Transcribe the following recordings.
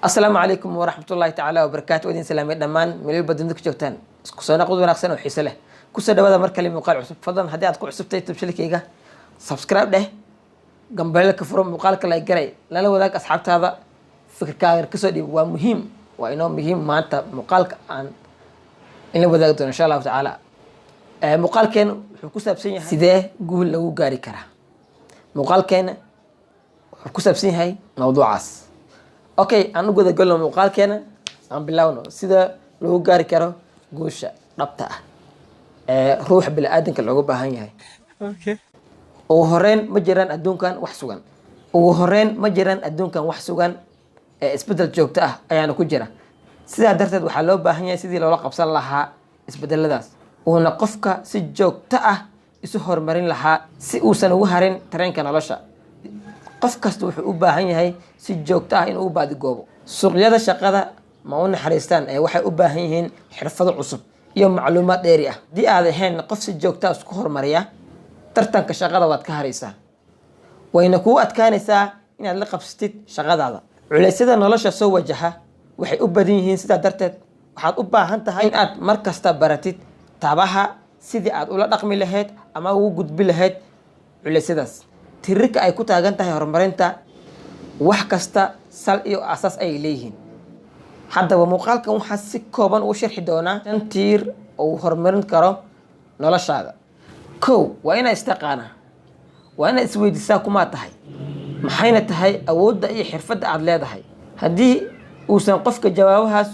السلام عليكم ورحمة الله تعالى وبركاته ودين سلامي دمان مليل بدندك جوتان كسونا قود وناقصنا وحيسة له كسر دوادا مركلي مقال عصب فضلا هدي أتكو عصب تيتب شلكيغا سبسكرايب له قنبالك فروم مقالك الله يقرأي لا لو ذاك أصحاب هذا فكر كاغر كسودي ومهم وإنه مهم ما أنت مقالك عن إنه بدأتون إن شاء الله تعالى مقال كان حكوسة بسيني سيده قول له قاري كره مقال كان حكوسة بسيني هاي موضوع عاس اوكي أنا قد أقول لهم مقال كان عم بلاونه سيده لو قاري كره قوشة ربطة روح بالآدم كالعقوبة هاي اوكي وهرين مجران أدون كان وحسوغان وهرين مجران أدون كان وحسوغان isbedel joogto ah ayaana ku jira sidaa darteed waxaa loo baahan yahay sidii loola qabsan lahaa isbedeladaas uuna qofka si joogto ah isu horumarin lahaa si uusan ugu harin tareenka nolosha qof kasta wuxuu u baahan yahay si joogto ah inuu u baadigoobo suuqyada shaqada ma u naxariistaan waxay u baahan yihiin xirfado cusub iyo macluumaad dheeri ah haddii aad ahayn qof si joogto ah isku horumariya tartanka shaqada waad ka haraysaa wayna kugu adkaanaysaa inaad la qabsatid shaqadaada culaysyada nolosha soo wajaha waxay u badan yihiin sidaa darteed waxaad u baahan tahay in aad mar kasta baratid tabaha sidii aad ula dhaqmi lahayd ama ugu gudbi lahayd culeysyadaas tirirka ay ku taagan tahay horumarinta wax kasta sal iyo asaas ay leeyihiin haddaba muuqaalkan waxaa si kooban u sharxi doonaa 5 tiir oo horumarin karo noloshaada kow waa inaad istaqaanaa waa inaad isweydiisaa kumaa tahay maxayna tahay awoodda iyo xirfadda aad leedahay haddii uusan qofka jawaabahaas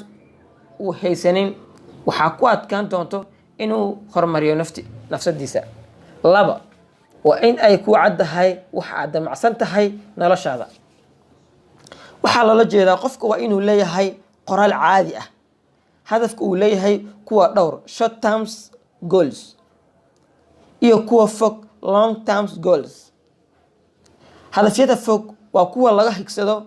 uu haysanin waxaa ku adkaan doonto inuu horumariyo nafsadiisa laba waa in ay ku caddahay waxa aad damacsan tahay noloshaada waxaa loola jeedaa qofka waa inuu leeyahay qoraal caadi ah hadafka uu leeyahay kuwa dhowr short terms goals iyo kuwa fog long terms goals hadafyada fog waa kuwa laga higsado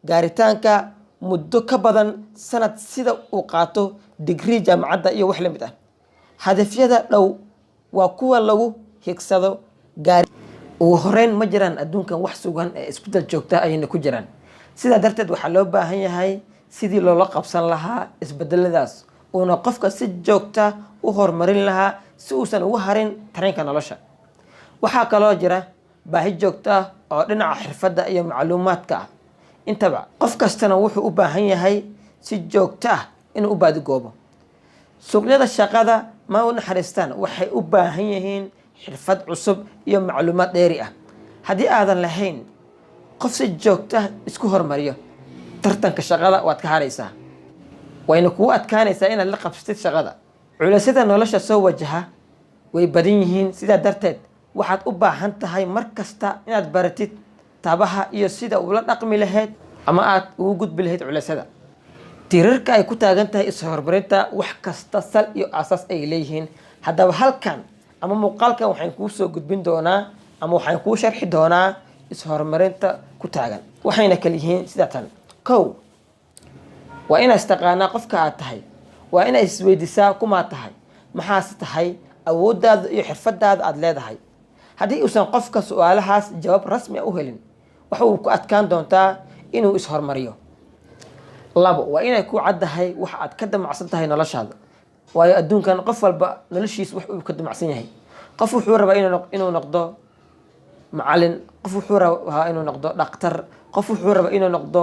gaaritaanka muddo ka badan sanad sida uu qaato degree jaamacadda iyo wax la mid ah hadafyada dhow waa kuwa lagu higsado gaari ugu horeyn ma jiraan adduunkan wax sugan ee isbedel joogta ayayna ku jiraan sidaa darteed waxaa loo baahan yahay sidii loola qabsan lahaa isbedeladaas uuna qofka si joogta u horumarin lahaa si uusan ugu harin tareenka nolosha waxaa kaloo jira baahi joogto ah oo dhinaca xirfadda iyo macluumaadka ah intaba qof kastana wuxuu u baahan yahay si joogto ah inuu u baadigoobo suuqyada shaqada ma u naxariistaan waxay u baahan yihiin xirfad cusub iyo macluumaad dheeri ah haddii aadan lahayn qof si joogto ah isku horumariyo tartanka shaqada waad ka haraysaa wayna kugu adkaanaysaa inaad la qabsatid shaqada culeysyada nolosha soo wajaha way badan yihiin sidaa darteed waxaad u baahan tahay mar kasta inaad baratid tabaha iyo sida ula dhaqmi lahayd ama aad ugu gudbi lahayd culeysyada tiirarka ay ku taagan tahay is-horumarinta wax kasta sal iyo asaas ay leeyihiin haddaba halkan ama muuqaalkan waxaan kuu soo gudbin doonaa ama waxaan kuu sharxi doonaa is-horumarinta ku taagan waxayna kala yihiin sida tan kow waa inaad istaqaanaa qofka aad tahay waa inaad isweydiisaa kumaa tahay maxaase tahay awooddaada iyo xirfadaada aad leedahay haddii uusan qofka su-aalahaas jawaab rasmi u helin waxa uu ku adkaan doontaa inuu is-horumariyo labo waa inay ku caddahay waxa aad ka damacsan tahay noloshaada waayo adduunkan qof walba noloshiisa wax uu ka damacsan yahay qof wuxuu rabaa inuu noqdo macalin qof wuxuu rabaa inuu noqdo dhaqtar qof wuxuu rabaa inuu noqdo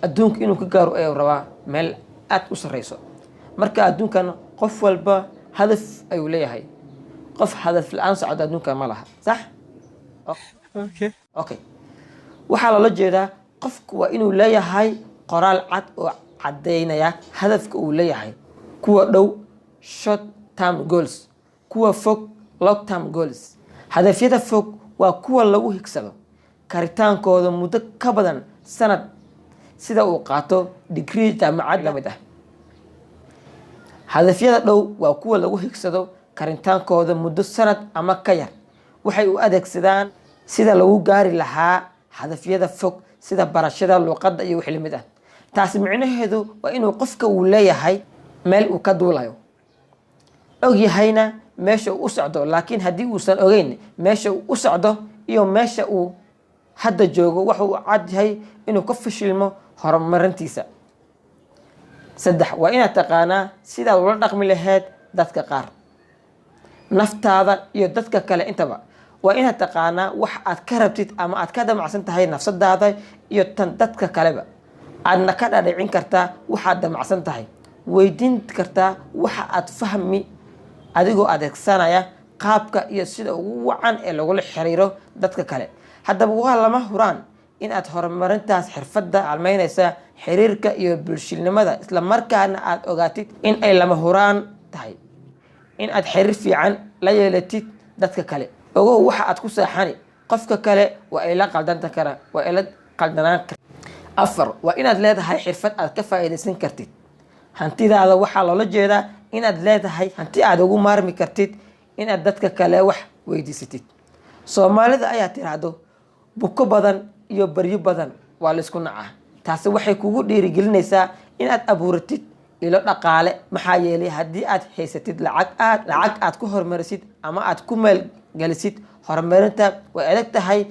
adduunka inuu ka gaaro ayuu rabaa meel aad u sarreyso marka adduunkan qof walba hadaf ayuu leeyahay qof hadaf la-aan socda adduunka ma laha sax okay waxaa loola jeedaa qofku waa inuu leeyahay qoraal cad oo caddeynaya hadafka uu leeyahay kuwa dhow short term goals kuwa fog long term goals hadafyada fog waa kuwa lagu higsado karitaankooda muddo ka badan sanad sida uu qaato degree jaamacad la mid ah hadafyada dhow waa kuwa lagu higsado karitaankooda muddo sanad ama ka yar waxay u adeegsadaan sida lagu gaari lahaa hadafyada fog sida barashada luqadda iyo wixii la mid ah taasi micnaheedu waa inuu qofka uu leeyahay meel uu ka duulayo og yahayna meesha uu u socdo laakiin haddii uusan ogeyn meesha uu u socdo iyo meesha uu hadda joogo waxa uu cad yahay inuu ka fashilmo horumarintiisa. saddex waa inaad taqaanaa sidaad ula dhaqmi lahayd dadka qaar, naftaada iyo dadka kale intaba. waa inaad taqaanaa wax aad ka rabtid ama aad ka damacsan tahay nafsadaada iyo tan dadka kaleba. aadna ka dhadhicin kartaa waxaad damacsan tahay, weydiin kartaa waxa aad fahmi adigoo adeegsanaya qaabka iyo sida ugu wacan ee lagula xiriiro dadka kale. haddaba waa lama huraan in aad horumarintaas xirfadda almeynaysa xiriirka iyo bulshinimada, isla markaana aad ogaatid in ay lama huraan tahay in aad xiriir fiican la yeelatid dadka kale. ogow waxa aad ku saaxani qofka kale waa ay la qaldantan karaan, waa ay la qaldanaan karaan. afar waa inaad leedahay xirfad aad ka faa'iidaysan kartid hantidaada. waxaa loola jeedaa inaad leedahay hanti aad ugu maarmi kartid inaad dadka kale wax weydiisatid. soomaalida ayaa tiraahdo buko badan iyo baryo badan waa laysku nacaa. taasi waxay kugu dhiirigelinaysaa inaad abuuratid ilo dhaqaale, maxaa yeelay haddii aad haysatid lacag aad ku horumarisid ama aad ku maalgelisid horumarinta, way adag tahay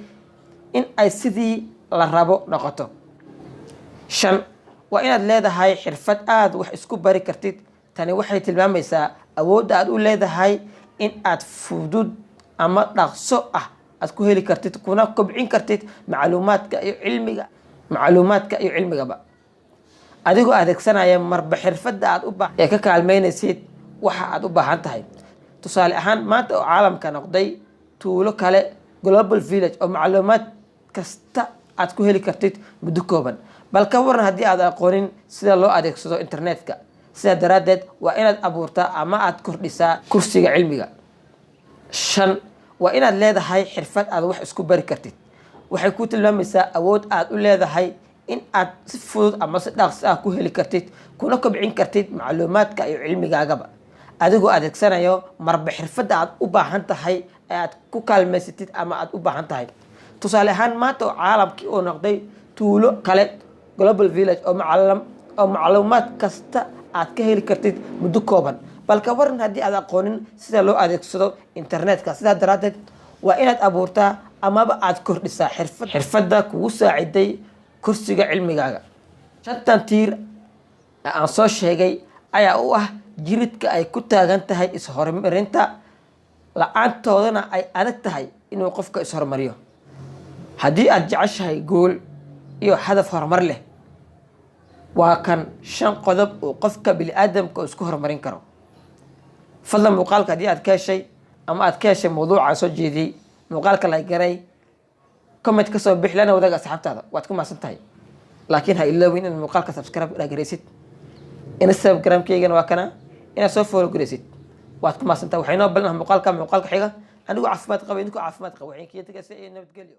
in ay sidii la rabo noqoto. shan waa inaad leedahay xirfad aad wax isku bari kartid. tani waxay tilmaamaysaa awoodda aad u leedahay in aad fudud ama dhaqso ah aad ku heli kartid kuna kobcin kartid macluumaadka iyo cilmigaba, adigoo adeegsanaya marba xirfadda aad ee ka kaalmeynaysid waxa aad u baahan tahay. tusaale ahaan, maanta oo caalamka noqday tuulo kale, global village, oo macluumaad kasta aad ku heli kartid muddo kooban. bal ka waran haddii aad aqoonin sida loo adeegsado internetka. sidaa daraaddeed waa inaad abuurtaa ama aad kordhisaa kursiga cilmiga. shan waa inaad leedahay xirfad aad wax isku bari kartid. waxay ku tilmaamaysaa awood aad u leedahay in aad si fudud ama si dhaqsi ah ku heli kartid kuna kobcin kartid macluumaadka iyo cilmigaagaba, adigoo adeegsanayo marba xirfadda aad u baahan tahay ee aad ku kaalmaysatid ama aad u baahan tahay. tusaale ahaan, maanta oo caalamkii oo noqday tuulo kale, global village, oo macluumaad kasta aad ka heli kartid muddo kooban. bal ka waran haddii aad aqoonin sida loo adeegsado internetka. sidaa daraaddeed waa inaad abuurtaa amaba aad kordhisaa xirfadda kugu saaciday kursiga cilmigaaga. shantan tiir aan soo sheegay ayaa u ah jiridka ay ku taagan tahay is-horumarinta, la-aantoodana ay adag tahay inuu qofka is-horumariyo. haddii aad jeceshahay gool iyo hadaf horumar leh, waa kan 5 qodob oo qofka bini'aadamka isku horumarin karo. fadlan muuqaalka haddii aad ka heshay ama aad ka heshay mawduuca soo jeediyey, muuqaalka la garay, comment ka soo bixi lana wadaag asxaabtaada, waad ku mahadsan tahay. laakiin ha iloowin in muuqaalka subscribe garaysid. Instagram-keygana waa kana inaad soo follow garaysid, waad ku mahadsan tahay. waxay noo balanahay muuqaalka xiga. anigu caafimaad qaba, idinku caafimaad qaba. waxaan kiyaatiga si ay nabadgelyo.